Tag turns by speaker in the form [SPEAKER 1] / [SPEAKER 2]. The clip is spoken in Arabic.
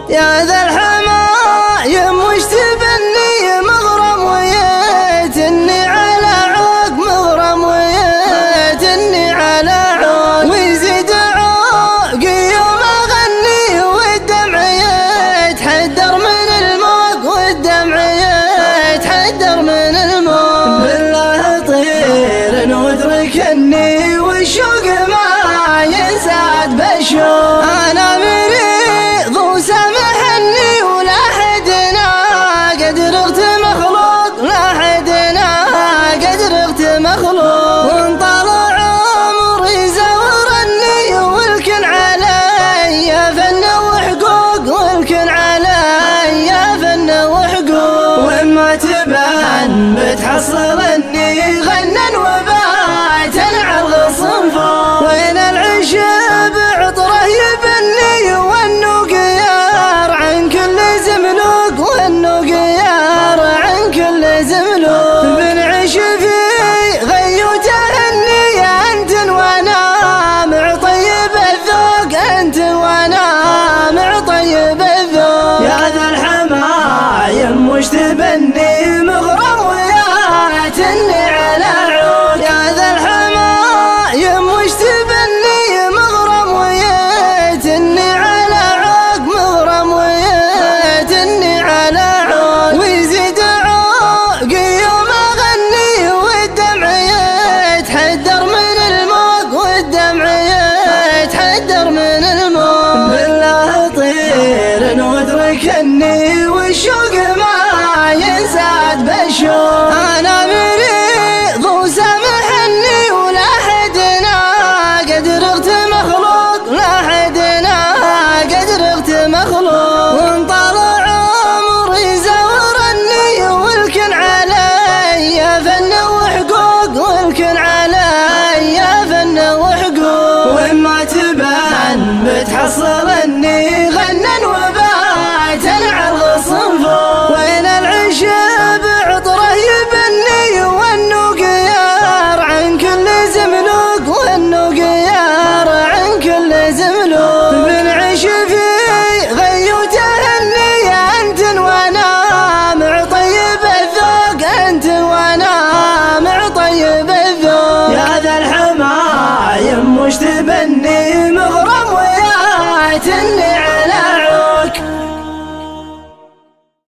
[SPEAKER 1] يا ذا الحمايم وش تبني مغرم ويتني على عوق مغرم ويتني على عوق ويزيد عوقي يوم اغني والدمع يتحدر من الموق والدمع يتحدر من الموق بالله طير واتركني والشوق ما ينساد بالشوق انا مريض وسامحني ولا حدنا قد رغت مخلوق لا حدنا قد رغت مخلوق وان طال عمري زورني والكن علي فن وحقوق والكن علي فن وحقوق وما تبان بتحصلني غنن وبات على الصنفوق وين العشب عطره يبني والنوق يار عن كل زملوق والنوق يار عن كل زملوق بنعيش في غيوت هني انت وانا معطيب الذوق انت وانا معطيب الذوق يا ذا الحمايم وش تبني مغرم وياتني على عود يا ذا الحمايم وش تبني مغرم ويتني على عوق مغرم ويتني على عوق ويزيد عوقي يوم اغني والدمع يتحدر من الموق والدمع يتحدر من الموق بالله طير واتركني والشوق ما ينساد بالشوق انا مريض وسامحني ولا حدنا قد رغت مخلوق لا حدنا قد رغت مخلوق وان طال عمري زورني والكن علي فن وحقوق والكن علي فن وحقوق وما تبان بتحصل